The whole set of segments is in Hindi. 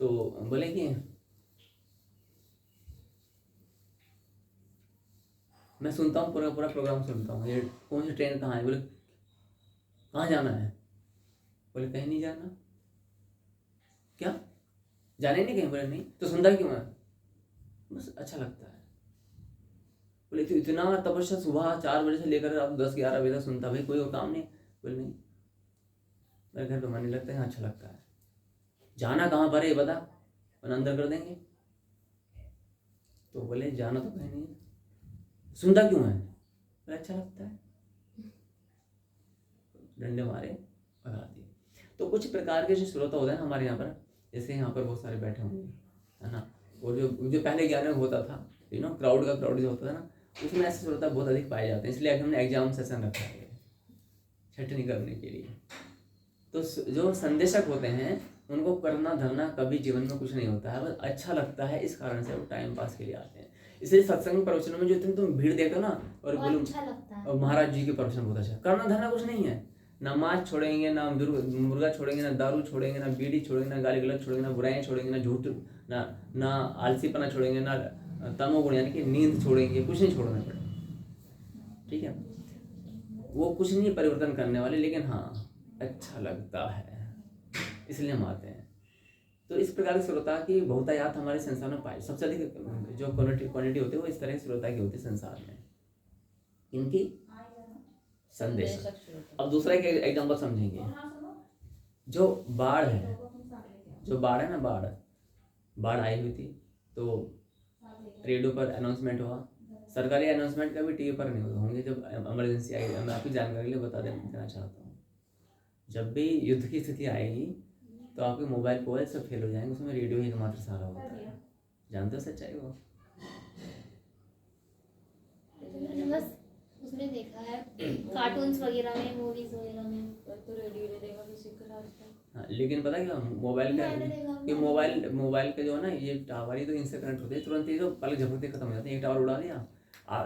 तो बोले कि मैं सुनता हूँ, पूरा पूरा प्रोग्राम सुनता हूँ, ये कौन सी ट्रेन कहाँ है, बोले कहाँ जाना है, बोले कहीं नहीं जाना, क्या जाना ही नहीं कहीं, बोले नहीं, तो सुनता क्यों है, बस अच्छा लगता है। बोले तो इतना तपस्या सुबह 4 बजे से लेकर रात 10-11 बजे तक सुनता, भाई कोई और काम नहीं, बोले नहीं मेरे घर पे मन नहीं लगता है, अच्छा लगता है। जाना कहाँ पर है ये बता, वरना अंदर कर देंगे। तो बोले जाना तो कहीं नहीं है, सुनता क्यों है, बोले अच्छा लगता है, डंडे मारे भगा दिए। तो कुछ प्रकार के जो श्रोता होते हैं हमारे यहाँ पर, जैसे यहाँ पर बहुत सारे बैठे होंगे, है ना, और जो पहले ज्ञान में होता था, क्राउड जो होता था ना, उसमें ऐसे श्रोता बहुत अधिक पाए जाते हैं। इसलिए हमने एग्जाम सेशन रखा है छटनी करने के लिए। तो जो संदेशक होते हैं उनको करना धरना कभी जीवन में कुछ नहीं होता है, बस अच्छा लगता है, इस कारण से वो टाइम पास के लिए आते हैं। इसलिए सत्संग प्रवचनों में जो इतनी तुम भीड़ देखते हो ना, और बोलो अच्छा लगता है, और महाराज जी के प्रवचन बहुत अच्छा, करना धरना कुछ नहीं है, ना मांस छोड़ेंगे, ना मुर्गा छोड़ेंगे, ना दारू छोड़ेंगे, ना बीड़ी छोड़ेंगे, ना गाली गलौज छोड़ेंगे, ना बुराइयां छोड़ेंगे, ना झूठ, ना आलसीपना छोड़ेंगे, ना तमोगुण यानी कि नींद छोड़ेंगे, कुछ नहीं छोड़ना पड़ेगा, ठीक है। वो कुछ नहीं परिवर्तन करने वाले, लेकिन हाँ अच्छा लगता है, इसलिए हम आते हैं। तो इस प्रकार के श्रोता की बहुतायात हमारे संसार में पाए, सबसे अधिक जो क्वांटिटी होती है वो इस तरह के श्रोता की होती है संसार में, इनकी संदेश। अब दूसरा एक एग्जाम्पल समझेंगे, जो बाढ़ है, ना बाढ़ आई हुई थी, तो रेडियो पर अनाउंसमेंट हुआ, सरकारी अनाउंसमेंट का भी टीवी पर नहीं होंगे, जब इमरजेंसी आई, मैं आपकी जानकारी के लिए बता देना चाहता हूँ, जब भी युद्ध की स्थिति आएगी तो आपके मोबाइल सब फेल हो जाएंगे, उसमें रेडियो ही एकमात्र सहारा होता है, जानते हो सच्चाई वो? बस उसमें देखा है कार्टून्स वगैरह में, मूवीज वगैरह में, तो रेडियो ने देखा किसी का रास्ता। हाँ, लेकिन पता क्या मोबाइल का, ये मोबाइल के जो है ना, ये टावर ही तो इनसे कनेक्ट होते हैं, तुरंत ही तो पल झपकते खत्म हो जाते हैं। एक टावर उड़ा दिया,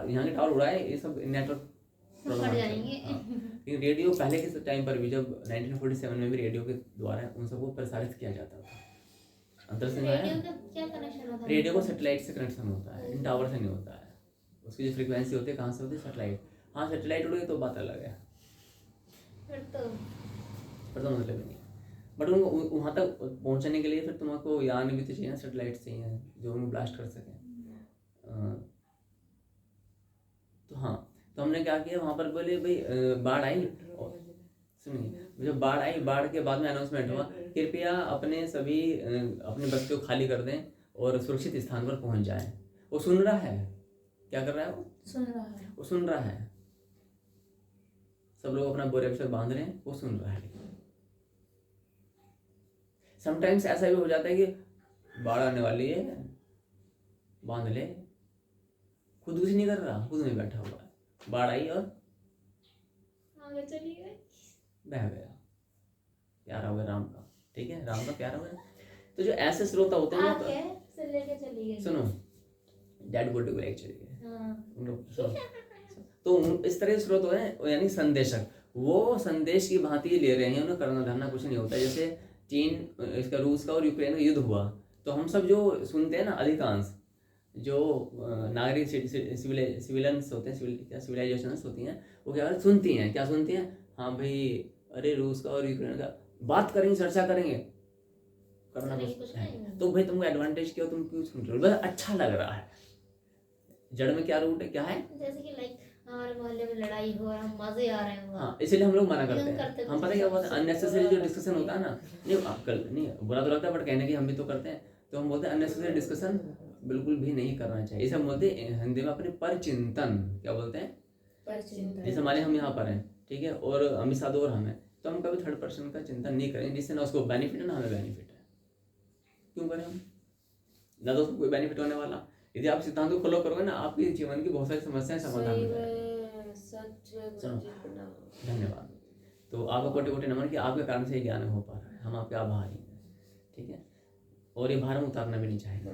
यहाँ के टावर उड़ाए, ये सब नेटवर्क फट जाएंगे। लेकिन रेडियो पहले के टाइम पर भी, जब 1947 में भी रेडियो के द्वारा उन सबको प्रसारित किया जाता था। अंतर से रेडियो का क्या कनेक्शन होता है? रेडियो को सैटेलाइट से कनेक्शन होता है, इन टावर से नहीं होता है। उसकी जो फ्रीक्वेंसी होती है कहाँ से होती है, सैटेलाइट। हाँ सैटेलाइट उड़ गई तो बात अलग है, फिर तो मतलब नहीं, बट उनको वहाँ तक पहुँचने के लिए फिर तुमको यान भी तो चाहिए ना, सैटेलाइट चाहिए जो उनको ब्लास्ट कर सके। तो हाँ, तो हमने क्या किया वहाँ पर, बोले भाई बाढ़ आई, सुनिए जब बाढ़ आई, बाढ़ के बाद में अनाउंसमेंट हुआ, कृपया अपने सभी अपने बस को खाली कर दें और सुरक्षित स्थान पर पहुँच जाएं। वो सुन रहा है, क्या कर रहा है वो सुन रहा है, सब लोग अपना बोरे बिस्तर बांध रहे हैं, वो सुन रहा है। समटाइम्स ऐसा भी हो जाता है कि बाढ़ आने वाली है, बांध ले, खुद कुछ नहीं कर रहा, खुद में बैठा हुआ है, बाढ़ आई और आगे चली गई, बह गया, प्यार हो गया राम का, ठीक है, राम का प्यार हो गया। तो जो ऐसे श्रोता होते हैं से लेके चली गई, सुनो डेड बॉडी को लेके चली गई, तो इस तरह के स्रोत होते हैं, यानी संदेशक, वो संदेश की भांति ले रहे हैं, उन्हें करना धरना कुछ नहीं होता। जैसे चीन, इसका रूस का और यूक्रेन का युद्ध हुआ, तो हम सब जो सुनते हैं ना, अधिकांश जो नागरिक सिविलियंस होते हैं, सिविलाइजेशंस होती हैं, वो क्या सुनती हैं, हाँ भाई अरे रूस का और यूक्रेन का बात करेंगे, चर्चा करेंगे, करना कुछ है तो भाई तुमको एडवांटेज क्या, तुम क्यों सुन रहे हो, बस अच्छा लग रहा है। जड़ में क्या रूट है, क्या है, जैसे कि लाइक हमारे मोहल्ले में लड़ाई हो रहा है, मजे आ रहे हैं, हाँ इसीलिए हम लोग मना करते हैं। हम पता क्या बोलते हैं, अननेसेसरी जो डिस्कशन होता है ना, नहीं बुरा तो लगता है, बट कहने की हम भी तो करते हैं, तो हम बोलते हैं अननेसेसरी डिस्कशन बिल्कुल भी नहीं करना चाहिए। इसे हम बोलते हैं हिंदी में अपने परचिंतन, क्या बोलते हैं, परचिंतन। जैसे हमारे हम यहाँ पर हैं, ठीक है, और अमित साधु और हम हैं, तो हम कभी थर्ड पर्सन का चिंतन नहीं करेंगे, जिससे ना उसको बेनिफिट है ना हमें बेनिफिट है। क्यों करें हम, ना तो उसको कोई बेनिफिट होने वाला। यदि आप सिद्धांत को फॉलो करोगे ना, आपकी जीवन की बहुत सारी समस्याएं समाधान हो जाएगी। धन्यवाद। तो आपको कोटि कोटि नमन कि आपके कारण से ये ज्ञान हो पा रहा है, हम आपके आभारी हैं, ठीक है, और ये भार में उतारना भी नहीं चाहेंगे।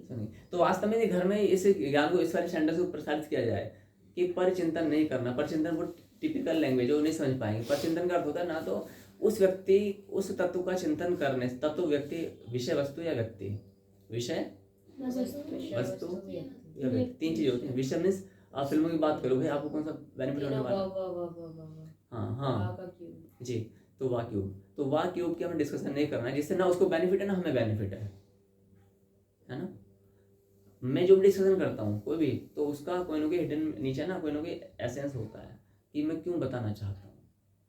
सुनिए, तो वास्तव में घर में इस ज्ञान को, इस वाले सेंटेंस को प्रसारित किया जाए कि पर चिंतन नहीं करना। पर चिंतन वो टिपिकल लैंग्वेज वो नहीं समझ पाएंगे। पर चिंतन का अर्थ होता है ना तो उस व्यक्ति उस तत्व का चिंतन करने से, तत्व व्यक्ति विषय वस्तु या व्यक्ति, विषय वस्तु या व्यक्ति, तीन चीजें होती हैं। विषय मीन्स आप फिल्मों की बात करो भाई, आपको कौन सा बेनिफिट होने वाला है? हाँ हाँ जी। तो वाह क्यूब, तो वाह क्यूब की हमें डिस्कशन नहीं करना है, जिससे ना उसको बेनिफिट है ना हमें बेनिफिट है ना। मैं जो भी डिस्कशन करता हूँ कोई भी, तो उसका कोई ना कोई हिडन नीचे ना कोई ना कोई एसेंस होता है कि मैं क्यों बताना चाहता हूँ।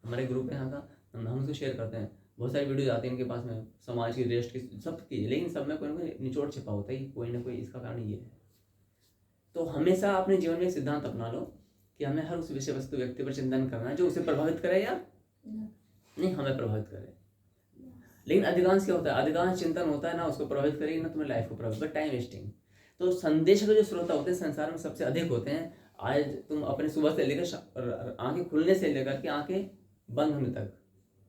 हमारे ग्रुप है यहाँ का, हम उसको शेयर करते हैं, बहुत सारी वीडियोज आती हैं इनके पास में, समाज की, रेस्ट की, सबकी, लेकिन सब में कोई ना कोई निचोड़ छिपा होता है, कोई ना कोई इसका कारण ये है। तो हमेशा अपने जीवन में एक सिद्धांत अपना लो कि हमें हर उस विषय वस्तु व्यक्ति पर चिंतन करना है जो उसे प्रभावित करे या नहीं हमें प्रभावित करे। लेकिन अधिकांश क्या होता है, अधिकांश चिंतन होता है ना उसको प्रभावित करेगी ना तुम्हें लाइफ को प्रभावित, बट टाइम वेस्टिंग। तो संदेश के जो श्रोता होते हैं संसार में सबसे अधिक होते हैं। आज तुम अपने सुबह से लेकर आंखें खुलने से लेकर के आंखें बंद होने तक,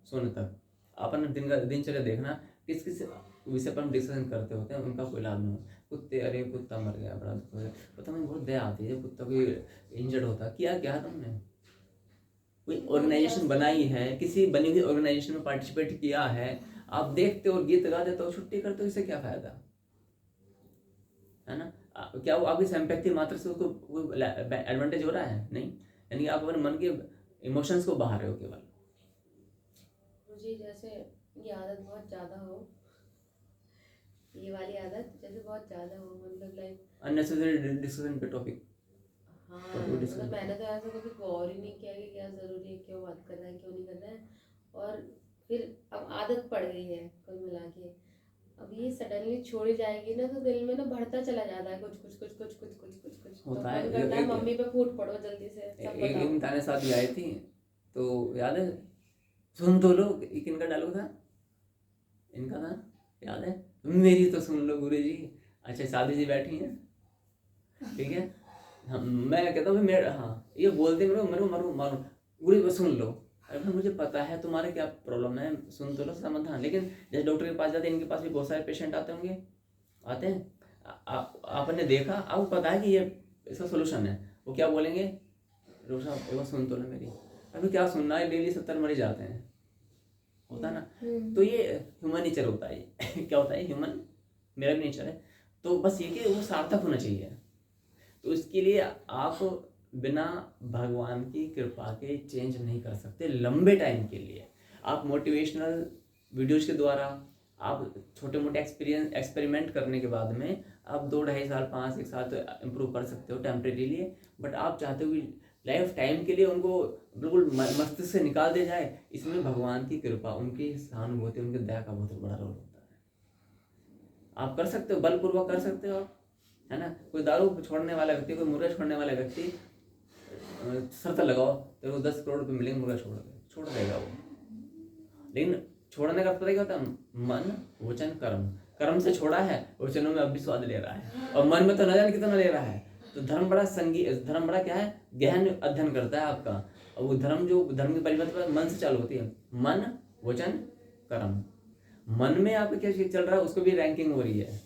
सोने तक, अपना दिन का दिनचर्या देखना, किस किस विषय पर हम डिस्कशन करते होते हैं, उनका कोई लाभ नहीं हो। कुत्ते, अरे कुत्ता मर गया, बड़ा दुख हो गया, पता मुझे बहुत दया आती है, कुत्ता कोई इंजर्ड होता, क्या तुमने कोई ऑर्गेनाइजेशन बनाई है, किसी बनी हुई ऑर्गेनाइजेशन में पार्टिसिपेट किया है, आप देखते हो, गीत गा देते हो, छुट्टी करते हो, इससे क्या फायदा है ना। क्या वो आपकी सिंपैथी मात्र से उसको एडवांटेज हो रहा है? नहीं, यानी आप अपने मन के इमोशंस को बहा रहे हो केवल। मुझे जैसे ये आदत बहुत ज़्यादा हो, ये वाली आदत जैसे बहुत ज़्यादा हो, मतलब लाइक अननेसेसरी डिस्कशन पे टॉपिक। हाँ मतलब मैंने तो ऐसा कभी गौर ही नहीं किया कि क्या ज़रूरी है, क्यों बात कर रहा है, क्यों नहीं कर रहा है, और फिर अब आदत पड़ गई है कुल मिला के। अब ये सडनली छोड़ी जाएगी ना तो दिल में ना बढ़ता चला जाता है, कुछ कुछ कुछ कुछ कुछ कुछ कुछ कुछ तो होता है। मन करता है मम्मी पे फूट पड़ो जल्दी से, सब एक बताओ। ताने साथ आई थी तो याद है, सुन तो लो, किनका डायलॉग था, इनका था, याद है, मेरी तो सुन लो गुरु जी। अच्छा शादी जी बैठी हैं, ठीक है, मैं कहता हूँ मेरे, हाँ ये बोलते मेरे मेरे मरो मारो गुरु जी सुन लो। अरे भाई मुझे पता है तुम्हारे क्या प्रॉब्लम है, सुन तो लो समाधान। लेकिन जैसे डॉक्टर के पास जाते हैं, इनके पास भी बहुत सारे पेशेंट आते होंगे, आते हैं, आपने देखा, आपको पता है कि ये इसका सोल्यूशन है, वो क्या बोलेंगे, डॉक्टर साहब एक बार सुन तो लो मेरी। अभी क्या सुनना है, डेली 70 मरीज आते हैं, होता ना। तो ये ह्यूमन नेचर होता है क्या होता है, ह्यूमन, मेरा भी नेचर है। तो बस ये कि वो सार्थक होना चाहिए। तो इसके लिए आप बिना भगवान की कृपा के चेंज नहीं कर सकते लंबे टाइम के लिए। आप मोटिवेशनल वीडियोज के द्वारा, आप छोटे मोटे एक्सपेरिमेंट करने के बाद में आप 2-2.5 साल 5-1 साल तो इम्प्रूव कर सकते हो टेम्परेरीली। बट आप चाहते हो कि लाइफ टाइम के लिए उनको बिल्कुल मस्तिष्क से निकाल दिया जाए, इसमें भगवान की कृपा, उनकी सहानुभूति, उनकी दया का बहुत बड़ा रोल होता है। आप कर सकते हो, बलपूर्वक कर सकते हो, है ना। कोई दारू छोड़ने वाला व्यक्ति, कोई मुर्गा छोड़ने वाला व्यक्ति, शर्त लगाओ तो वो 10 करोड़ रुपये मिलेंगे, मुर्गा छोड़ देगा वो। लेकिन छोड़ने का पता क्या होता है, मन वचन कर्म। कर्म से छोड़ा है, वचनों में अब भी स्वाद ले रहा है, और मन में तो न जाने कितना ले रहा है। तो धर्म बड़ा क्या है, गहन अध्ययन करता है आपका। और वो धर्म की परिवर्तन मन से चालू होती है, मन वचन कर्म। मन में आपका क्या चीज चल रहा है, उसको भी रैंकिंग हो रही है,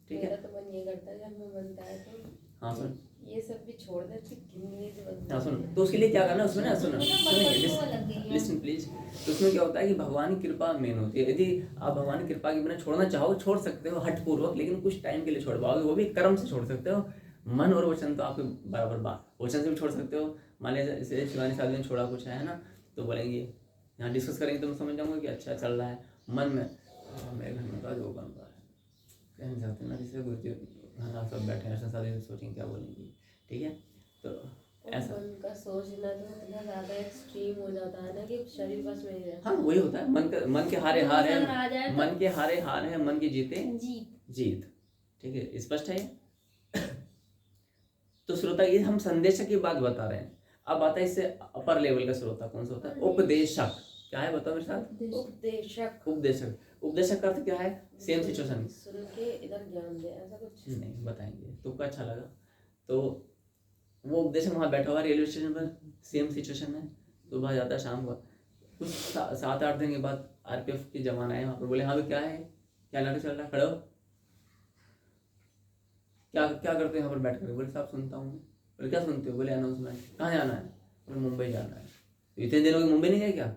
ठीक है। मेरा तो मन ये करता है जब मैं बनता है तो हाँ सुन, ये सब भी छोड़ दे, कितनी से बनता हाँ है। सुन, तो उसके लिए क्या करना है उसमें ना, सुनो लग गई है। Listen please. तो उसमें क्या होता है कि भगवान की कृपा मेन होती है। यदि आप भगवान की कृपा के बिना छोड़ना चाहो, छोड़ सकते हो हठपूर्वक, लेकिन कुछ टाइम के लिए छोड़ पाओगे, वो भी कर्म से छोड़ सकते हो। मन और वचन तो आपके बराबर बात, वचन से भी छोड़ सकते हो। मान लीजिए जैसे शिवानी साहब ने छोड़ा कुछ है ना, तो बोलेंगे यहाँ डिस्कस करेंगे तो मैं समझ जाऊंगा कि अच्छा चल रहा है। मन में मेरे घर में जो बन रहा है, कह नहीं सकते ना, जैसे गुरु जी हाँ सब बैठे हैं शादी सोचेंगे क्या बोलेंगे, ठीक है। तो ऐसा उनका सोचना तो इतना ज्यादा एक्सट्रीम हो जाता है ना कि शरीर बस में ही रहता हाँ वही होता है, मन के हारे हार है, मन के हारे हार है, मन की जीते जीत, ठीक है, स्पष्ट है ये। तो श्रोता, ये हम संदेशक की बात बता रहे हैं। अब आता है इससे अपर लेवल का श्रोता कौन सा होता है, उपदेशक। क्या है बताओ मेरे साथ, है। उपदेशक। उपदेशक का अर्थ क्या है, सेम सिचुएशन सुन के इधर ज्ञान दे, ऐसा कुछ नहीं बताएंगे, तुमको अच्छा लगा तो। वो उपदेशक वहाँ बैठा हुआ रेलवे स्टेशन पर, सेम सिचुएशन में, सुबह जाता है शाम को, कुछ 7-8 दिन के बाद आरपीएफ के जवान आए वहाँ पर, बोले हाँ भाई क्या है, क्या नाटक चल रहा है, खड़े हो, क्या क्या करते हैं यहाँ पर बैठ कर। बोले साहब सुनता हूँ। बोले क्या सुनते हो, बोले अनाउंसमेंट। कहाँ जाना है, बोले मुंबई जाना है। तो इतने दिनों में मुंबई नहीं गए क्या,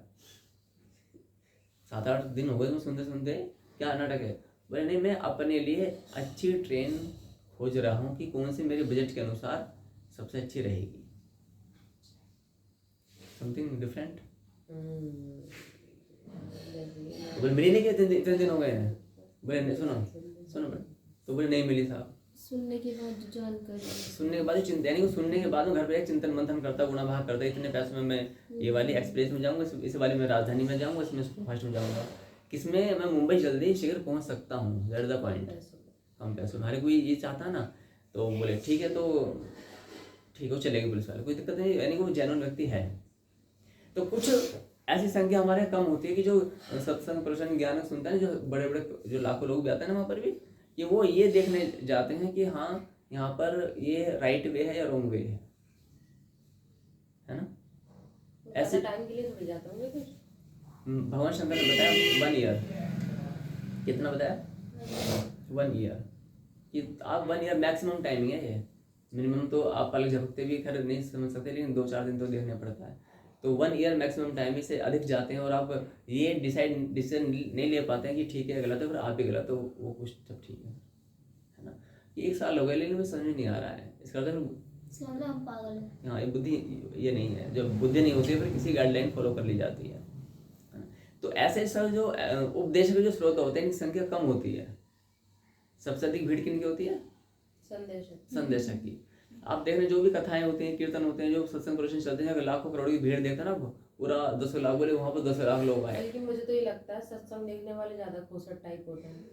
7-8 दिन हो गए तुम सुनते सुनते, क्या नाटक है? बोले नहीं, मैं अपने लिए अच्छी ट्रेन खोज रहा हूँ कि कौन सी मेरे बजट के अनुसार सबसे अच्छी रहेगी। Something different. बोले मिली नहीं, क्या इतने दिन हो गए हैं? बोले नहीं, सुनो सुनो बोले, तो बोले नहीं मिली साहब। सुनने के बाद जो जानकारी, सुनने के बाद ही चिंता, यानी कि सुनने के बाद में घर पे एक चिंतन मंथन करता, गुणा भाग करता, इतने पैसों में मैं ये वाली एक्सप्रेस में जाऊंगा, इस वाली में राजधानी में जाऊंगा, इसमें सुपरफास्ट में जाऊंगा, किसमें मैं मुंबई जल्दी शीघ्र पहुंच सकता हूँ, दैट इज द पॉइंट। कम पैसों में हर कोई ये चाहता है ना। तो बोले ठीक है, तो ठीक हो, चलेगी पुलिस वाले, कोई दिक्कत नहीं, यानी कि वो जेन्युइन व्यक्ति है। तो कुछ ऐसी संख्या हमारे कम होती है कि जो सत्संग प्रवचन ज्ञान सुनता है, जो बड़े बड़े जो लाखों लोग भी आते हैं ना वहाँ पर भी, कि वो ये देखने जाते हैं कि हाँ यहाँ पर ये राइट वे है या रॉन्ग वे है ना। ऐसे टाइम के लिए थोड़ी जाता हूँ फिर। भगवान शंकर ने बताया 1 ईयर, कितना बताया 1 ईयर, कि आप 1 ईयर मैक्सिमम टाइमिंग है ये, मिनिमम तो आप अलग झपकते भी खैर नहीं समझ सकते, लेकिन 2-4 दिन तो देखना पड़ता है। तो 1 ईयर मैक्सिमम टाइम से अधिक जाते हैं और आप ये डिसीजन नहीं ले पाते हैं कि ठीक है गलत है, फिर आप ही गलत हो, वो कुछ तब ठीक है ना। कि 1 साल हो गया लेकिन मुझे समझ में नहीं आ रहा है, इसका मतलब हम पागल हैं। हाँ, ये बुद्धि ये नहीं है, जब बुद्धि नहीं होती है फिर किसी गाइडलाइन फॉलो कर ली जाती है ना? तो ऐसे सब जो उपदेश के जो स्रोत होते हैं इनकी संख्या कम होती है। सबसे अधिक भीड़ किनकी होती है? संदेशक की। आप देख रहे हैं जो भी कथाएं होती हैं, कीर्तन होते हैं, जो सत्संग प्रवचन चलते हैं, अगर लाखों करोड़ों की भीड़ देखते हैं ना, पूरा 10 लाख बोले वहाँ पर 10 लाख लोग आए। लेकिन मुझे तो ये लगता है सत्संग देखने वाले ज्यादा खोसट टाइप होते हैं।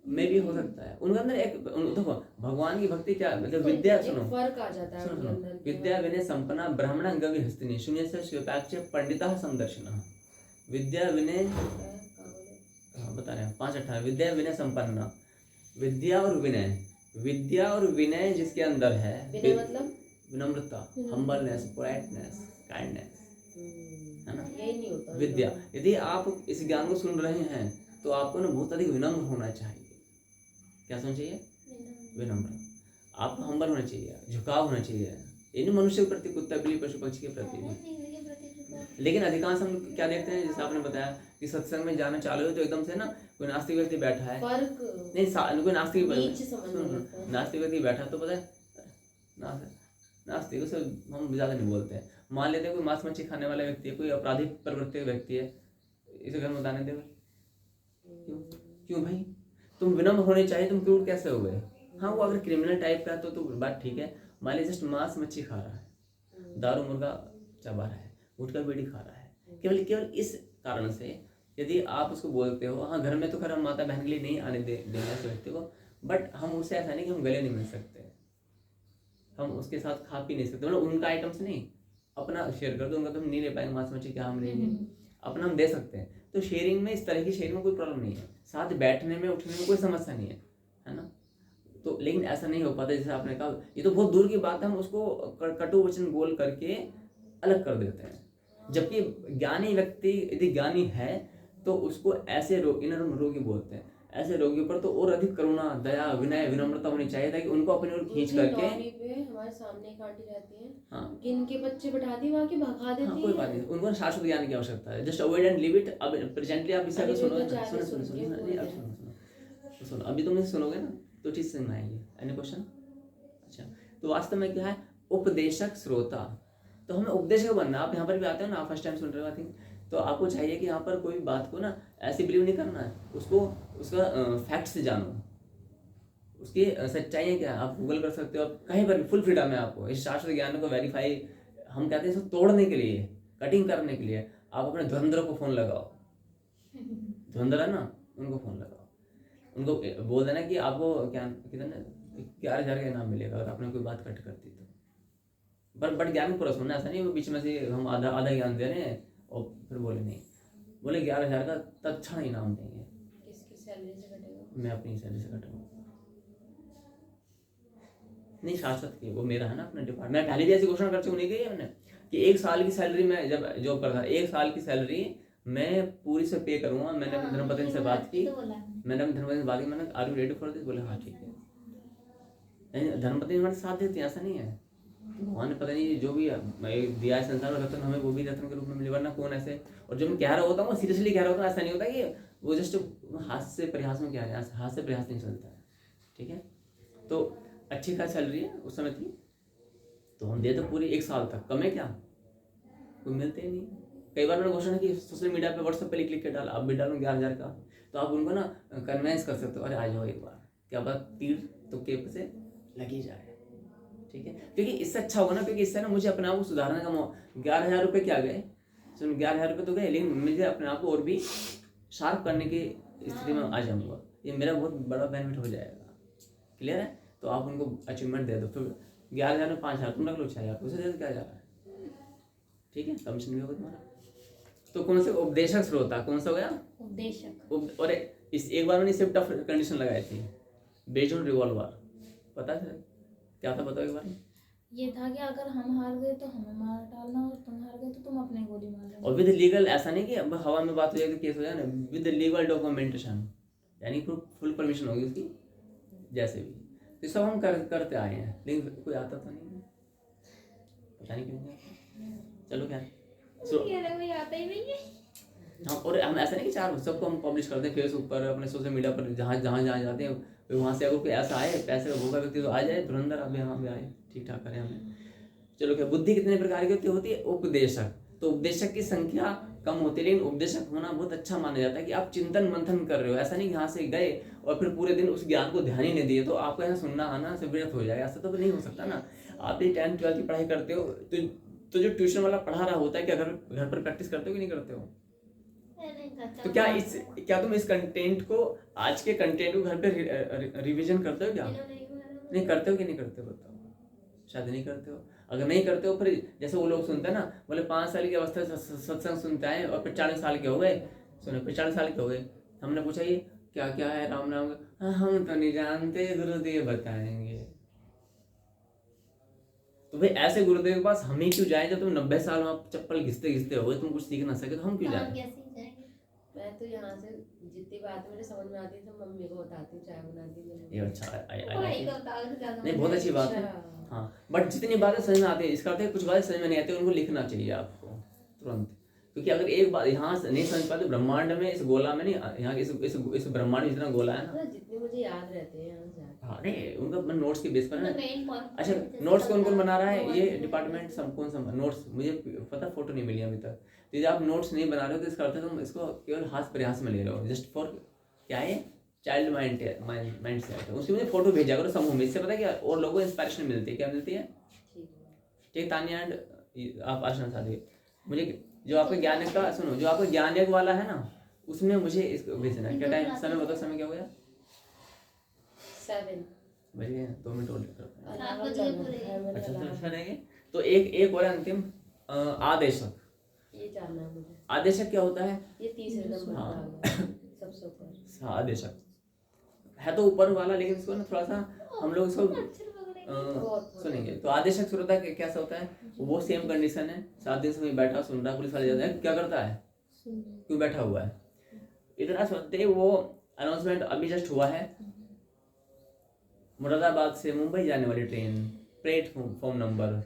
में भी हो सकता है उनके अंदर एक, देखो भगवान की भक्ति क्या मतलब विद्या, सुनो फर्क आ जाता है उनके अंदर। विद्या विनय संपन्ना ब्राह्मण गवि हस्तिनी शून्य से शिवपाक्ष पंडिता संदर्शन। विद्या विनय, बता रहे हैं 5-8 विद्या विनय संपन्ना, विद्या और विनय, विद्या और विनय जिसके अंदर है, विनय मतलब विनम्रता, हम्बलनेस, पोलाइटनेस, काइंडनेस, है ना। यही नहीं होता विद्या, यदि आप इस ज्ञान को सुन रहे हैं तो आपको ना बहुत अधिक विनम्र होना चाहिए। क्या होना चाहिए? विनम्र। आपको हम्बल होना चाहिए, झुकाव होना चाहिए, इन मनुष्य के प्रति, कुत्ता बिल्ली पशु पक्षी के प्रति भी। लेकिन अधिकांश हम क्या देखते हैं, जैसे आपने बताया कि सत्संग में जाना चालू है तो एकदम से ना कोई नास्तिक व्यक्ति बैठा है, नहीं कोई नास्तिक व्यक्ति बैठा तो पता है नास्तिक से हम ज़्यादा नहीं बोलते हैं, मान लेते हैं कोई मांस मच्छी खाने वाला व्यक्ति है, कोई अपराधिक प्रवृत्ति व्यक्ति है, इसे घर में बताने दे। क्यों भाई, तुम विनम्र होने चाहिए, तुम क्रूर कैसे हो गए? हाँ वो अगर क्रिमिनल टाइप का तो बात ठीक है, मान लीजिए जस्ट मांस मच्छी खा रहा है, दारू मुर्गा चबा रहा है, गुटखा बीड़ी खा रहा है, केवल इस कारण से यदि आप उसको बोलते हो, हाँ घर में तो खैर हम माता बहन के लिए नहीं आने देंगे उस व्यक्ति को, बट हम उससे ऐसा नहीं कि हम गले नहीं मिल सकते, हम उसके साथ खा पी नहीं सकते, मतलब उनका आइटम्स नहीं, अपना शेयर कर दो, उनका तो हम नहीं ले पाएंगे मांस मच्छी, क्या हम लेंगे, अपना हम दे सकते हैं। तो शेयरिंग में, इस तरह की शेयरिंग में कोई प्रॉब्लम नहीं है, साथ बैठने में उठने में कोई समस्या नहीं है ना। तो लेकिन ऐसा नहीं हो पाता, जैसे आपने कहा, ये तो बहुत दूर की बात है, हम उसको कटु वचन बोल करके अलग कर देते हैं। जबकि ज्ञानी व्यक्ति यदि ज्ञानी है तो उसको ऐसे इनर रोगी बोलते हैं, ऐसे रोगियों पर तो और अधिक करुणा, दया, विनय, विनम्रता होनी चाहिए, ताकि उनको अपनी ओर खींच करके। हमारे सामने एक आंटी रहती है, हाँ, जिनके बच्चे बैठा दी वहाँ के भगा देती है। कोई बात नहीं, उनको शाश्वत ज्ञान की आवश्यकता है, just avoid and leave it. अब प्रेजेंटली आप इसे सुनो, सुनो, अभी तुम इसे सुनोगे ना तो ठीक से समझ आएगी। Any question? अच्छा, तो वास्तव में क्या है उपदेशक श्रोता, तो हमें उपदेशक बनना। आप यहाँ पर भी आते हो ना, आप फर्स्ट टाइम सुन रहे हो, आई थिंक, तो आपको चाहिए कि यहाँ पर कोई बात को ना ऐसे बिलीव नहीं करना है, उसको उसका फैक्ट से जानो, उसकी सच्चाइयाँ क्या है आप गूगल कर सकते हो, आप कहीं पर भी फुल फ्रीडम है आपको इस शास्त्र ज्ञान को वेरीफाई। हम कहते हैं इसको तोड़ने के लिए, कटिंग करने के लिए आप अपने धुरंधर को फ़ोन लगाओ, धुरंधर है ना, उनको फ़ोन लगाओ, उनको बोल देना कि आपको क्या कितना 11,000 का इनाम मिलेगा अगर आपने कोई बात कट कर दी तो। बट ज्ञान पूरा सुनना, ऐसा नहीं वो बीच में से हम आधा ज्ञान दे रहे हैं और फिर बोले नहीं, बोले 11,000 का तत्क्षण इनाम देंगे। किसकी सैलरी से कटेगा? मैं अपनी सैलरी से कटूंगा, नहीं शाश्वत की, वो मेरा है ना अपना डिपार्टमेंट। मैं पहले भी ऐसी घोषणा कर चुकी है मैंने कि 1 साल की सैलरी में जब जॉब करता था, 1 साल की सैलरी मैं पूरी से पे करूंगा। मैंने अपने धर्मपत्नी से बात की, मैंने are you ready for this, बोले हाँ ठीक है। धर्मपत्नी हमारे साथ देती है, ऐसा नहीं है, भगवान ने पता नहीं जो भी दिया है संसार में रत्न, हमें वो भी रत्न के रूप में मिले, वरना कौन ऐसे। और जब मैं कह रहा होता हूँ सीरियसली कह रहा होता हूँ, ऐसा नहीं होता कि वो जस्ट हाथ से प्रयास में कह रहे हैं, हाथ से प्रयास नहीं चलता है, ठीक है। तो अच्छी खास चल रही है उस समय थी, तो हम दे तो पूरी 1 साल तक, कम है क्या, कोई मिलते ही नहीं। कई बार मैंने घोषणा की सोशल मीडिया पे, व्हाट्सएप पे लिख के डाल, आप भी डालो 11,000 का, तो आप उनको ना कन्वेंस कर सकते हो, अरे आ जाओ एक बार, क्या बात तीर तो केप से लग ही जाए, ठीक है। क्योंकि इससे अच्छा होगा ना, क्योंकि इससे ना मुझे अपने आप को सुधारने का 11,000 रुपये क्या गए, सुन 11,000 रुपये तो गए, लेकिन मुझे अपने आप को और भी शार्प करने की स्थिति में आ जाऊँगा, ये मेरा बहुत बड़ा बेनिफिट हो जाएगा, क्लियर है। तो आप उनको अचीवमेंट दे दो, फिर 11,000 में 5,000 तुम रख लो, 6,000 उसे दे दो, क्या जा रहा है, ठीक है, कमीशन भी होगा तुम्हारा। तो कौन से उपदेशक श्रोता, कौन सा हो गया उपदेशक, और इस एक बार मैंने सिर्फ टफ कंडीशन लगाई थी, बेस्ड ऑन रिवॉल्वर, पता है क्या था, बताओ एक बार। ये था कि अगर हम हार गए तो हमें मार डालना, और तुम हार गए तो तुम अपने गोली मार लेना। और विद लीगल, ऐसा नहीं कि अब हवा में बात हो जाए तो केस हो जाए ना, विद लीगल डॉक्यूमेंटेशन, यानी फुल परमिशन होगी उसकी, जैसे भी। तो सब हम करते आए हैं, लेकिन कोई आता तो नहीं है, पता नहीं क्यों नहीं आता। चलो क्या कोई आता ही नहीं है। हाँ, और हम ऐसा नहीं कि 4 सबको हम पब्लिश करते हैं फेसबुक पर, अपने सोशल मीडिया पर, जहाँ जाते हैं, फिर वहाँ से अगर कोई ऐसा आए पैसे का भूखा व्यक्ति तो आ जाए धुरंधर, अब यहाँ पे आए, ठीक ठाक करें हमें। चलो क्या, बुद्धि कितने प्रकार की होती है, उपदेशक। तो उपदेशक की संख्या कम होती है, लेकिन उपदेशक होना बहुत अच्छा माना जाता है कि आप चिंतन मंथन कर रहे हो, ऐसा नहीं यहाँ से गए और फिर पूरे दिन उस ज्ञान को ध्यान ही नहीं दिए, तो आपको यहाँ सुनना आना से व्यर्थ हो जाएगा, ऐसा तो नहीं हो सकता ना। आप ये 10th 12th की पढ़ाई करते हो, तो जो ट्यूशन वाला पढ़ा रहा होता है, क्या घर पर प्रैक्टिस करते हो कि नहीं करते हो? तो क्या तुम इस कंटेंट को, आज के कंटेंट को घर पे रिवीजन करते हो क्या? नहीं करते हो कि नहीं करते हो, बताओ। शायद नहीं करते हो। अगर नहीं करते हो, फिर जैसे वो लोग सुनते हैं ना, बोले 5 साल की अवस्था से सत्संग सुनते हैं और फिर 40 साल के हो गए, सुनो फिर 40 साल के हो गए, हमने पूछा ये क्या क्या है राम नाम का, हम तो नहीं जानते, गुरुदेव बताएंगे। तो भाई ऐसे गुरुदेव के पास हम ही क्यों जाए, जब तुम 90 साल में आप चप्पल घिसते घिसते हो गए, तुम कुछ सीख ना सके, तो हम क्यों जाए? मैं तो यहाँ से जितनी बात मुझे समझ में आती है तो मम्मी को बताती हूँ, चाय बनाती हूँ। ये अच्छा, नहीं बहुत अच्छी बात है। हाँ, बट जितनी बातें समझ में आती है, इसका अर्थ है कुछ बातें समझ में नहीं आती, उनको लिखना चाहिए आपको तुरंत, क्योंकि अगर एक बात यहाँ से नहीं समझ पाते, ब्रह्मांड में, इस गोला में नहीं, यहाँ इस ब्रह्मांड में जितना गोला है ना, जितने मुझे याद रहते हैं। हाँ नहीं, उनका नोट्स के बेस पर ना। अच्छा, नोट्स कौन कौन बना रहा है, ये डिपार्टमेंट सब कौन सा नोट्स, मुझे पता, फोटो नहीं मिली अभी तक। तो यदि आप नोट्स नहीं बना रहे हो तो इसका अर्थ है तुम इसको केवल हाथ प्रयास में ले रहे हो, जस्ट फॉर क्या है, चाइल्ड माइंड सेट। उसकी मुझे फोटो भेजा करो समूह में, इससे पता है क्या, और लोगों को इंस्पिरेशन मिलती है, क्या मिलती है, ठीक। तानिया एंड आप आशना साथी, मुझे जो आपका ज्ञान का, सुनो, जो आपका ज्ञान योग वाला है ना, उसमें मुझे इसको भेजना है। क्या टाइम, समय बताओ, समय क्या हो गया? 7 बज गए, 2 मिनट और लेकर। अच्छा अच्छा सुनेंगे। तो एक और अंतिम, आदेशक। ये जानना है मुझे, आदेशक क्या होता है? ये तीसरे नंबर पर आ गया सबसे ऊपर। हाँ, आदेशक है तो ऊपर वाला, लेकिन इसको ना थोड़ा सा हम लोग इसको सुनेंगे। तो आदेशक श्रोता कैसा होता है, वो सेम कंडीशन है, 7 दिन से वहीं बैठा सुन रहा, पुलिस वाले जाता है, क्या करता है, क्यों बैठा हुआ है, इतना सुनते। वो अनाउंसमेंट अभी जस्ट हुआ है, मुरादाबाद से मुंबई जाने वाली ट्रेन प्लेटफॉर्म नंबर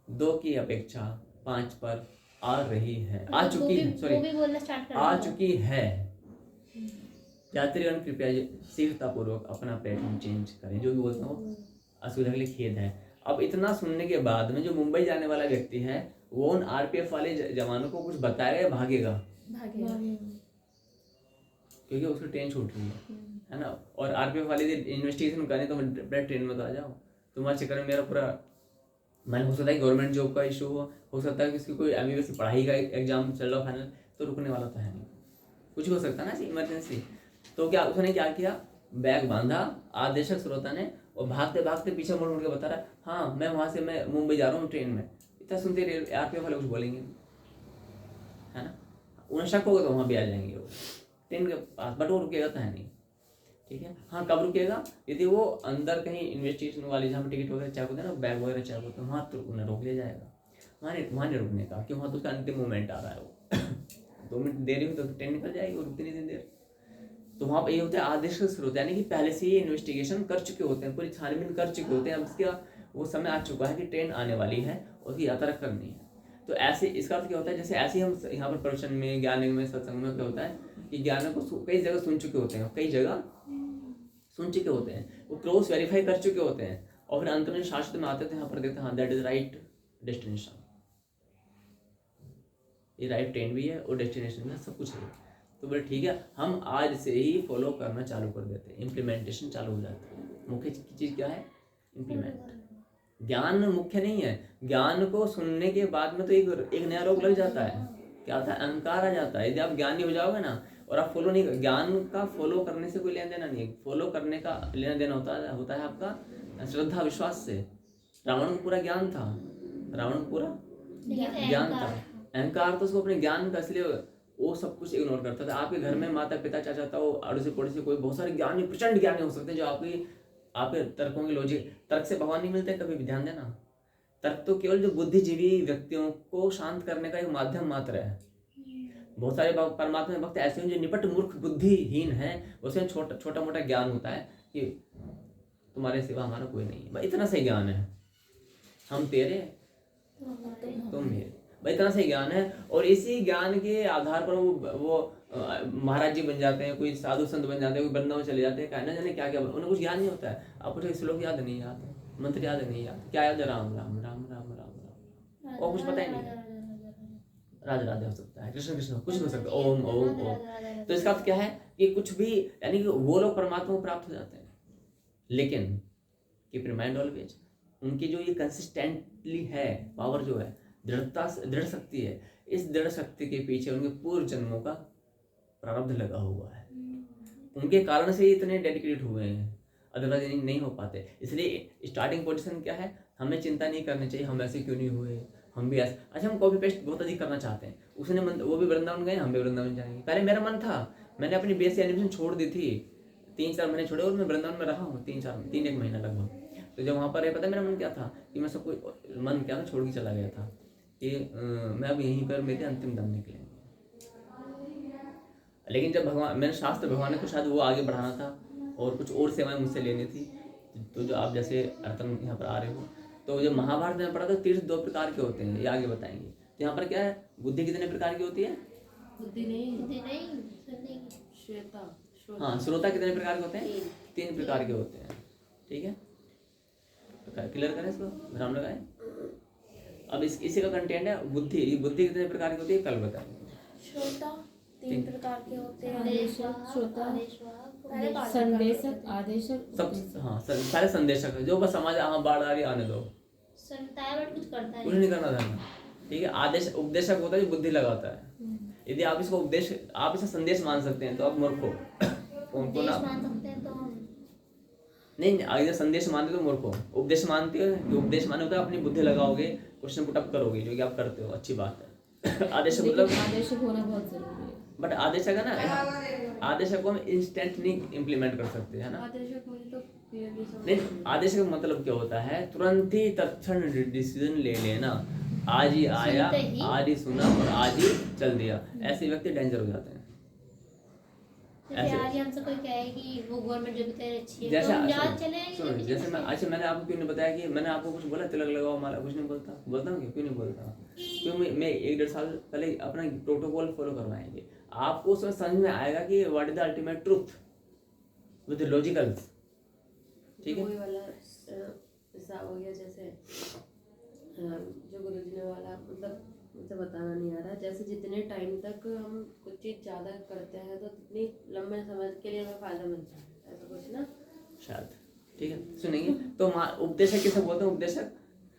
2 की अपेक्षा 5 पर आ रही है, आ चुकी है। यात्रीगण कृपया शीघ्रतापूर्वक अपना प्लेटफॉर्म चेंज करें। जो भी बोलता हूँ, असुविधा के लिए खेद है। अब इतना सुनने के बाद में जो मुंबई जाने वाला व्यक्ति है, वो उन आरपीएफ वाले जवानों को कुछ बताएगा या भागेगा? क्योंकि उसकी ट्रेन छूट रही है ना। और आरपीएफ वाले इन्वेस्टिगेशन करें तो ट्रेन में तो आ जाओ। तुम्हारे चक्कर में मेरा पूरा मन, हो सकता है गवर्नमेंट जॉब का इशू हो सकता है किसी कोई एमबीबीएस की पढ़ाई का एग्जाम चल रहा फाइनल, तो रुकने वाला तो है नहीं, कुछ हो सकता है ना इमरजेंसी। तो क्या उसने क्या किया, बैग बांधा आदेशक श्रोता ने, और भागते भागते पीछे मुड़ के बता रहा, हाँ मैं वहाँ से मैं मुंबई जा रहा हूँ ट्रेन में। इतना सुनते आरपीएफ वाले कुछ बोलेंगे, है ना, उन्हें शक होगा तो वहाँ भी आ जाएंगे वो ट्रेन के पास, बट वो रुकेगा तो है नहीं, ठीक है। हाँ, कब रुकेगा, यदि वो अंदर कहीं इन्वेस्टिगेशन वाली जहाँ पर टिकट वगैरह चेक होता है ना, बैग वगैरह चेक होता है, वहाँ तो उन्हें रोक लिया जाएगा। वहाँ नहीं रुकने का, क्यों, वहाँ तो उसका अंतिम मोमेंट आ रहा है वो 2 मिनट देरी हुई तो ट्रेन निकल जाएगी, वो रुकती नहीं दिन देर। तो वहाँ पर ये होता है आदेश स्रोत, यानी कि पहले से ही इन्वेस्टिगेशन कर चुके होते हैं, पूरी छानबीन कर चुके होते हैं। अब इसका वो समय आ चुका है कि ट्रेन आने वाली है, उसकी यात्रा करनी है। तो ऐसे इसका अर्थ क्या होता है, जैसे ऐसे ही हम यहाँ पर प्रवचन में, ज्ञान में, सत्संग में क्या होता है कि ज्ञान को कई जगह सुन चुके होते हैं, कई जगह सुन चुके होते हैं, वो क्रॉस वेरीफाई कर चुके होते हैं, और फिर अंत में शास्त्र में आते थे, यहाँ पर देखते हैं हाँ दैट इज राइट डेस्टिनेशन, ये राइट ट्रेन भी है और डेस्टिनेशन भी है, सब कुछ है। तो बोले ठीक है, हम आज से ही फॉलो करना चालू कर देते हैं, इम्प्लीमेंटेशन चालू हो जाता है। मुख्य चीज़ क्या है? इम्प्लीमेंट। ज्ञान मुख्य नहीं है, ज्ञान को सुनने के बाद में तो एक नया रोग लग जाता है, क्या होता है? अहंकार आ जाता है। यदि आप ज्ञानी हो जाओगे ना और आप फॉलो नहीं, ज्ञान का फॉलो करने से कोई लेना देना नहीं है, फॉलो करने का लेना देना होता है आपका श्रद्धा विश्वास से। रावण को पूरा ज्ञान था, रावण को पूरा ज्ञान था, अहंकार तो उसको अपने ज्ञान का, इसलिए वो सब कुछ इग्नोर करता था। आपके घर में माता पिता चाचा ताऊ अड़ोसी पड़ोसी कोई बहुत सारे ज्ञानी, प्रचंड ज्ञानी हो सकते हैं, जो आपके तर्कों की लॉजिक, तर्क से भगवान नहीं मिलते कभी भी, ध्यान देना। तर्क तो केवल जो बुद्धिजीवी व्यक्तियों को शांत करने का एक माध्यम मात्र है। बहुत सारे परमात्मा भक्त ऐसे हैं जो निपट मूर्ख बुद्धिहीन है, उसमें छोटा मोटा ज्ञान होता है कि तुम्हारे सिवा हमारा कोई नहीं है, भाई इतना सही ज्ञान है, हम तेरे तुम मेरे, भाई इतना सही ज्ञान है। और इसी ज्ञान के आधार पर वो महाराज जी बन जाते हैं, कोई साधु संत बन जाते हैं, कोई वृंदावन चले जाते हैं, कहना जाने क्या क्या, उन्हें कुछ ज्ञान नहीं होता है। आपको तो श्लोक याद नहीं याद, मंत्र याद नहीं याद, क्या याद है? राम राम राम राम राम राम, और कुछ पता ही नहीं। राधे राधे हो सकता है, कृष्ण कृष्ण कुछ हो सकता है, ओम ओम ओम। तो इसका अर्थ क्या है कि कुछ भी, यानी कि वो लोग परमात्मा को प्राप्त हो जाते हैं, लेकिन कीप इन माइंड ऑलवेज, उनकी जो ये कंसिस्टेंटली है पावर, जो है दृढ़ शक्ति है, इस दृढ़ शक्ति के पीछे उनके पूर्व जन्मों का प्रारब्ध लगा हुआ है। उनके कारण से इतने डेडिकेटेड हुए हैं, अदरवाइज नहीं हो पाते। इसलिए स्टार्टिंग पोजीशन क्या है, हमें चिंता नहीं करनी चाहिए हम ऐसे क्यों नहीं हुए, हम भी ऐसे। अच्छा, हम कॉपी पेस्ट बहुत अधिक करना चाहते हैं, उसने वो भी वृंदावन गए, हम भी वृंदावन जाएंगे। पहले मेरा मन था, मैंने अपनी बीएससी एनिमेशन छोड़ दी थी, 3-4 महीने छोड़े, और मैं वृंदावन में रहा हूँ 3-1 महीना लगभग। तो जब वहाँ पर पता मेरा मन क्या था कि मैं सब कुछ, मन क्या था, छोड़ के चला गया था कि मैं अब यहीं पर मेरे अंतिम दम निकलेंगे। लेकिन जब भगवान, मैंने शास्त्र, भगवान को शायद वो आगे बढ़ाना था और कुछ और सेवाएं मुझसे लेनी थी। तो जो आप जैसे अर्तन यहाँ पर आ रहे हो, तो जब महाभारत में पढ़ा तो तीर्थ 2 प्रकार के होते हैं, ये आगे बताएंगे। तो यहाँ पर क्या है, बुद्धि कितने प्रकार की होती है? बुद्धि नहीं, श्वेता। हाँ, श्रोता कितने प्रकार के होते हैं? 3 प्रकार के होते हैं। ठीक है, क्लियर करें इसको, विराम लगाएं। अब इसी का कंटेंट है बुद्धि। बुद्धि कितने प्रकार की होती है, कल बताएंगे। श्रोता 3 प्रकार के होते हैं, संदेशक, आदेशक, सब। हाँ, सारे संदेशक है, जो बस समाज बाढ़ आ रही आने दो, सुनता है बट कुछ करता है, कुछ नहीं करना था। ठीक है, आदेश उपदेशक होता है जो बुद्धि लगाता है। यदि आप इसको उपदेश, आप इसे संदेश मान सकते हैं तो आप मूर्ख हो। उनको ना मान सकते हैं तो हम नहीं, अगर संदेश मानते तो मूर्ख हो। उपदेश मानते हो, जो उपदेश माने होता है अपनी बुद्धि लगाओगे, क्वेश्चन पुट अप करोगे, जो कि आप करते हो, अच्छी बात है। आदेश मतलब आदेशक होना बहुत जरूरी है। बट आदेशक है ना, आदेशक को हम इंस्टेंट नहीं इम्प्लीमेंट कर सकते, है ना। आदेशक मुझे तो क्लियरली समझ नहीं, आदेश का मतलब क्या होता है? तुरंत ही तत्क्षण डिसीजन ले लेना, आज ही आया, आज ही सुना और आज ही चल दिया। ऐसे व्यक्ति डेंजर हो जाते हैं। जैसे आज हमसे कोई कहे कि वो गवर्नमेंट जॉब तेरे अच्छी है, जैसे तो हम जहाँ चले आएंगे। जैसे मैं, अच्छा मैंने आपको क्यों नहीं बताया कि मैंने आपको कुछ बोला तिलक लगाओ माला, कुछ नहीं बोलता? बोलता हूँ क्यों नहीं बोलता? क्यों? मैं 1-1.5 साल पहले अपना प्रोटोकॉल फॉलो करवाएंगे, आपको उसमें समझ में आएगा कि what is the ultimate truth with logicals. ठीक है, वही वाला हिसाब हो गया। जैसे जो गुरुजी ने वाला, मतलब मुझे बताना नहीं आ रहा, जैसे जितने टाइम तक हम कुछ चीज़ ज़्यादा करते हैं तो उतनी लंबे समय के लिए हमें फायदा मिलता है, ऐसा कुछ ना शायद। ठीक है, सुनेंगे तो उपदेशक किसे बोलते हैं?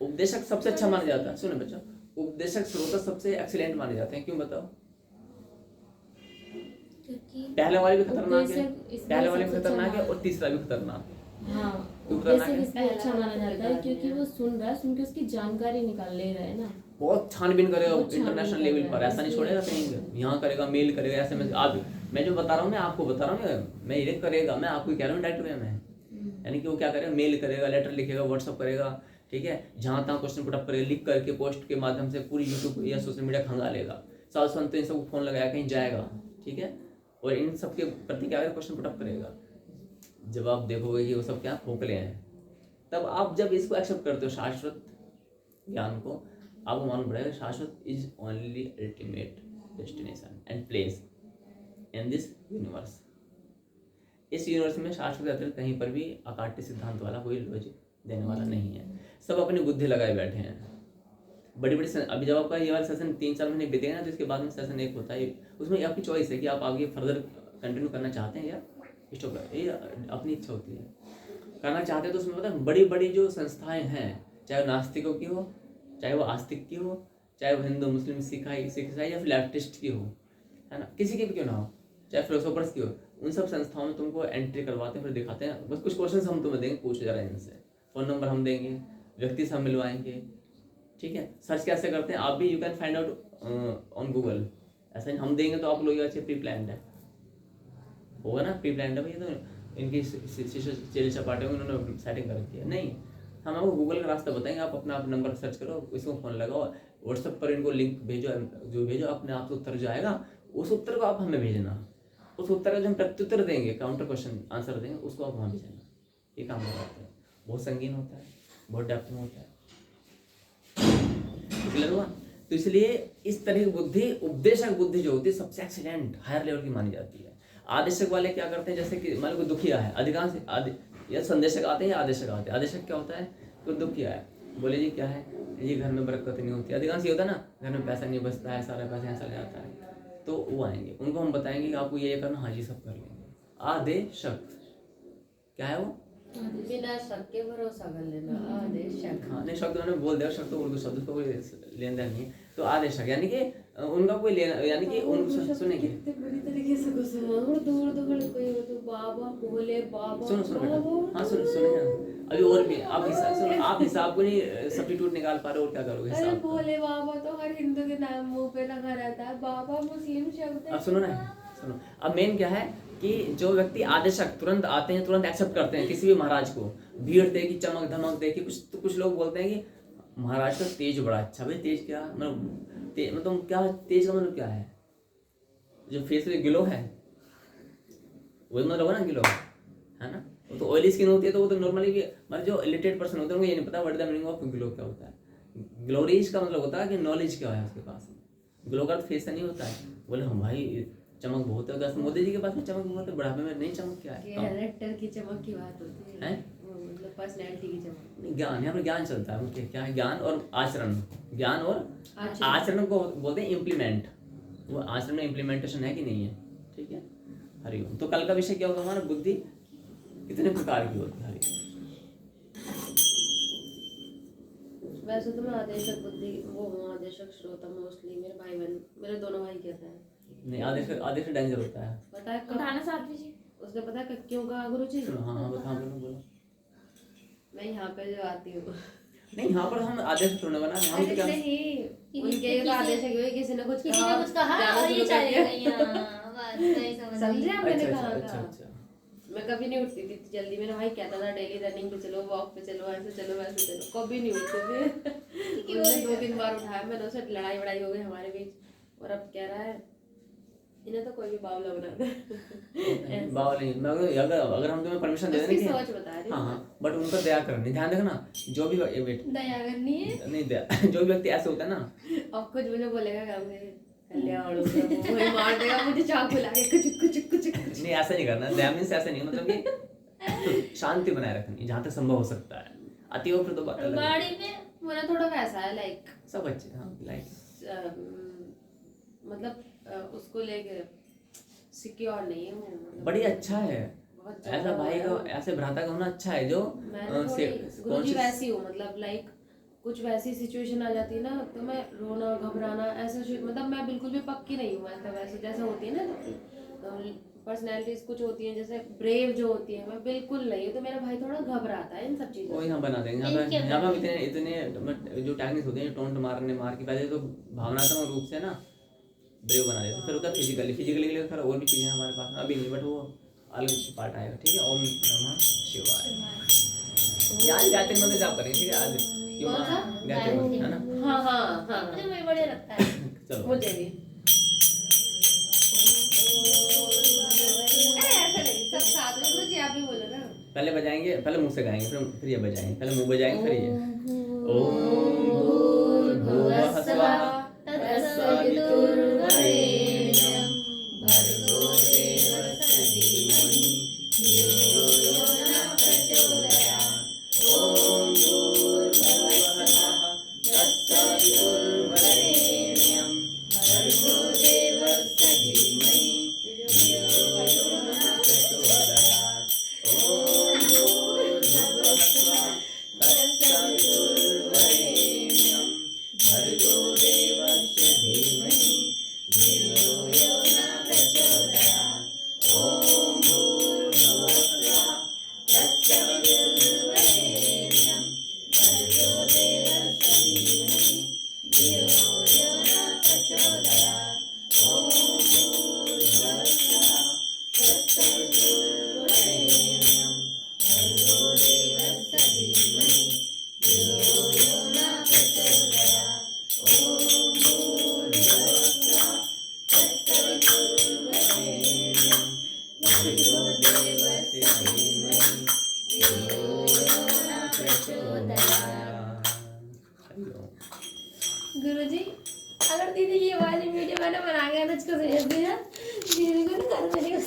उपदेशक सबसे अच्छा माना जाता है। सुने बच्चों, उपदेशक श्रोता सबसे एक्सीलेंट माने जाते हैं। क्यों बताओ? पहले वाले भी खतरनाक है, पहले वाले भी खतरनाक है और तीसरा भी खतरनाक है। हाँ, उपदेशक इसलिए अच्छा माना जाता है क्योंकि वो सुन रहा है, सुन के उसकी जानकारी निकाल ले रहा है ना। बहुत छानबीन करेगा इंटरनेशनल लेवल पर, ऐसा नहीं छोड़ेगा कहीं, यहाँ करेगा, मेल करेगा, ऐसे में आप, मैं जो बता रहा हूँ मैं आपको बता रहा हूँ, मैं ये करेगा, मैं आपको कह रहा हूँ डायरेक्ट वे में। यानी कि वो क्या करेगा, मेल करेगा, लेटर लिखेगा, व्हाट्सअप करेगा, ठीक है, जहाँ तहाँ क्वेश्चन पुट अप करेगा, लिख करके पोस्ट के माध्यम से पूरी यूट्यूब या सोशल मीडिया खंगा लेगा। साल संत इन सबको फोन लगाया कहीं जाएगा, ठीक है, और इन सब के प्रति क्या क्वेश्चन पुट अप करेगा। जब आप देखोगे कि वो सब क्या खोखले हैं, तब आप जब इसको एक्सेप्ट करते हो शाश्वत ज्ञान को, आपको मालूम पड़ेगा शाश्वत is only ultimate destination and place in this universe. इस यूनिवर्स में शाश्वत अतिरिक्त कहीं पर भी अकाट्य सिद्धांत वाला कोई लॉजिक देने वाला नहीं है। सब अपनी बुद्धि लगाए बैठे हैं। बड़ी बड़ी अभी जब आपका ये वाला सेशन 3-4 महीने बीतेगा ना, तो इसके बाद में सेशन 1 होता है, उसमें आपकी चॉइस है कि आप आगे फर्दर कंटिन्यू करना चाहते हैं या स्टॉप कर, ये अपनी इच्छा होती है। करना चाहते हैं तो उसमें पता है बड़ी बड़ी जो संस्थाएं हैं, चाहे वो नास्तिकों की हो, चाहे वो आस्तिक की हो, चाहे वो हिंदू मुस्लिम सिख ईसाई या फिर लेफ्टिस्ट की हो, है ना, किसी की भी क्यों ना हो, चाहे फिलोसोफर्स की हो, उन सब संस्थाओं में तुमको एंट्री करवाते हैं, फिर दिखाते हैं बस कुछ क्वेश्चन हम तुम्हें देंगे, पूछो जरा इनसे, फ़ोन नंबर हम देंगे, व्यक्ति से हम मिलवाएंगे, ठीक है। सर्च कैसे करते हैं आप भी, you can find out on Google. ऐसा नहीं हम देंगे तो आप लोग अच्छे प्री प्लान्ड है होगा ना, प्री प्लान्ड है भाई, तो इनकी चेल चपाटे होंगे, उन्होंने सेटिंग कर रखी है, नहीं, हम आपको गूगल का रास्ता बताएंगे। आप अपना नंबर सर्च करो, इसको फ़ोन लगाओ, व्हाट्सएप पर इनको लिंक भेजो, जो भेजो अपने आप से उत्तर जो आएगा, उस उत्तर को आप हमें भेजना, उस उत्तर का जो हम प्रत्युत्तर देंगे, काउंटर क्वेश्चन आंसर देंगे, उसको आप वहाँ भेजना। ये काम करवाते हैं, बहुत संगीन होता है, बहुत डेप्थ में होता है, क्लियर हुआ। तो इसलिए इस तरह की बुद्धि, उपदेशक बुद्धि जो होती है सबसे एक्सीलेंट हायर लेवल की मानी जाती है। आदेशक वाले क्या करते हैं, जैसे कि मान लो कोई दुखिया है, अधिकांश या संदेशक आते हैं या आदेशक आते हैं। आदेशक क्या होता है, कोई दुखिया है, बोले जी क्या है, ये घर में बरकत नहीं होती, अधिकांश ये होता है ना, घर में पैसा नहीं बचता है, सारा पैसा यहाँ चला जाता है, तो वो आएंगे, उनको हम बताएंगे कि आपको ये करना, हाँ जी सब कर लेंगे। आदेशक क्या है वो, बिना शक के भरोसा कर लेना, आदेशक। हाँ नहीं, शब्द मैंने बोल दिया, शब्द तो उर्दू शब्द, उसका कोई लेन देन नहीं है। तो आदेशक यानी कि उनका कोई लेना, यानी कि उन सुनेंगे, कितने बुरी तरीके से घुसे हुए हैं, उर्दू कोई तो बाबा बोले, बाबा सुनो बेटा, हाँ सुनेंगे अभी और भी, आप हिसाब सुनो, आप हिसाब को नहीं सब्स्टिट्यूट निकाल पा रहे हो और क्या करोगे अरे हिसाब। भोले बाबा तो हर हिंदू के नाम मुंह पे लगा रहता है, बाबा मुस्लिम शब्द है। अब सुनो ना, सुनो, अब मेन क्या है कि जो व्यक्ति आदेशक तुरंत आते हैं, तुरंत एक्सेप्ट करते हैं किसी भी महाराज को, भीड़ देखी, चमक धमक देखी, कुछ लोग बोलते हैं कि महाराज का तेज बड़ा अच्छा। भाई तेज क्या मतलब क्या तेज का मतलब क्या है, जो फेस पे ग्लो है वही मतलब होगा ना ग्लो, है ना। वो तो ऑयली स्किन होती है, तो वो तो नॉर्मली भी, मतलब जो इलिटरेट पर्सन होते हैं उनको ये नहीं पता what the meaning of glow क्या होता है। ग्लोरीज का मतलब होता है कि नॉलेज क्या है उसके पास। ग्लो का फेस से नहीं होता है, बोले हम भाई चमक बहुत है, तो मोदी जी के पास में चमक बहुत है, बुढ़ापे में नहीं चमक क्या है, कैरेक्टर की चमक की बात होती है, हैं? मतलब पर्सनैलिटी की चमक नहीं, ज्ञान, यहाँ पर ज्ञान चलता है, मुख्य क्या है, ज्ञान और आचरण। ज्ञान और आचरण को बोलते हैं इम्प्लीमेंट, वो आचरण में इम्प्लीमेंटेशन है कि नहीं है, ठीक है। हरिओम। तो कल का विषय क्या होगा हमारा, बुद्धि कितने प्रकार की होती है, हरिओम। वैसे तो मैं आदेशक बुद्धि वो हूँ, आदेशक श्रोता मोस्टली। मेरे भाई बहन, मेरे दोनों भाई कहते हैं नहीं, आदेश डेंजर होता है, पता है उठाना साथ में जी, उसने पता है क्यों कहा गुरु जी? हाँ बता, बोलो। मैं यहाँ पे जो आती हूँ, नहीं यहाँ पर हम आदेश थोड़ा बना, हम तो अरे क्या, नहीं, उनके ये तो आदेश है कि किसी ने कुछ किसी ने कुछ कहा जाना और ये शुरू कर चले दिया। गई, हाँ, बस सही समझ समझे गई। आप? मैंने अच्छा कहा अच्छा था। अच्छा। मैं कभी नहीं उठती थी जल्दी। मेरा भाई कहता था डेली रनिंग पे चलो, वॉक पे चलो, ऐसे चलो वैसे चलो, कभी नहीं उठते थे। उसने 2-3 बार उठाया, मैंने उससे लड़ाई वड़ाई हो गई हमारे बीच, और अब कह रहा है इन्हें तो कोई भी बावला बना दे। बावल नहीं, मैं अगर हम तुम्हें परमिशन दे दें उसकी कि सोच बता रही हाँ हाँ, बट उनका दया करनी, ध्यान देखना, जो भी वेट दया करनी है, नहीं दया जो भी व्यक्ति ऐसे होता है ना, अब कुछ मुझे बोलेगा क्या, मुझे कल्याण वही मार देगा मुझे चाकू लाके, कुछ नहीं ऐसा नहीं करना। दया मीन्स ऐसा नहीं, मतलब कि शांति बनाए रखनी जहाँ तक संभव हो सकता है, अति हो फिर तो बात अलग है। गाड़ी में मेरा थोड़ा वैसा है, लाइक सब अच्छे, हाँ लाइक मतलब उसको लेके सिक्योर नहीं है वो, मतलब बड़ी अच्छा है, बहुत ऐसा ज्यादा भाई वो का है। ऐसे भ्राता का होना अच्छा है, जो मैं ना थोड़ी गुरुजी वैसी हूँ, मतलब लाइक कुछ वैसी सिचुएशन आ जाती है ना, तो मैं रोना घबराना ऐसा मतलब मैं बिल्कुल भी पक्की नहीं हूँ, ऐसा वैसे जैसे होती है ना पर्सनैलिटीज कुछ होती हैं जैसे ब्रेव जो होती है, मैं बिल्कुल नहीं हूँ। तो मेरा भाई थोड़ा घबराता है इन सब चीज़ों वो से। यहाँ बना देंगे। यहाँ पे हम इतने जो टेक्निक्स होते हैं, टोंट मार के पहले तो भावनात्मक रूप से ना ब्रेव बना देते, फिर होता है फिजिकली के लिए फिर और भी चीज़ें हमारे पास में अभी नहीं, बट वो अलग पार्ट आएगा, ठीक है। ओम नमः शिवाय। आज गायत्री मंत्र जाप करेंगे, ठीक है। आज कौन सा? गायत्री मंत्र है ना, हाँ हाँ हाँ, मुझे वही बढ़िया लगता है। चलो मुझे भी। अरे ऐसा नहीं, सब साथ में। गुरुजी आप भी बोलो ना। पहले बजाएंगे, पहले मुंह से गाएंगे, फिर ये बजाएंगे, पहले मुंह बजाएंगे फिर ये। ओम भूर्भुवः स्वः तत्सवितुर्वरेण्यं भर्गो देवस्य धीमहि धियो यो न प्रचोदयात्। ओम भूर्भुवः स्वः तत्सवितुर्वरेण्यं भर्गो देवस्य धीमहि धियो यो न प्रचोदयात्। ओम भूर्भुवः स्वः तत्सवितुर्वरेण्यं भर्गो देवस्य धीमहि धियो यो न प्रचोदयात्। ओम भूर्भुवः स्वः तत्सवितुर्वरेण्यं भर्गो देवस्य धीमहि धियो यो न प्रचोदयात्। ओम भूर्भुवः स्वः तत्सवितुर्वरेण्यं भर्गो देवस्य धीमहि धियो यो न प्रचोदयात्। ओम भूर्भुवः स्वः तत्सवितुर्वरेण्यं भर्गो देवस्य धीमहि धियो यो न प्रचोदयात्। गुरुजी अगर दीदी ये वाली वीडियो मैंने बना के अनुज को भेज दिया, दीदी को ना घर में नहीं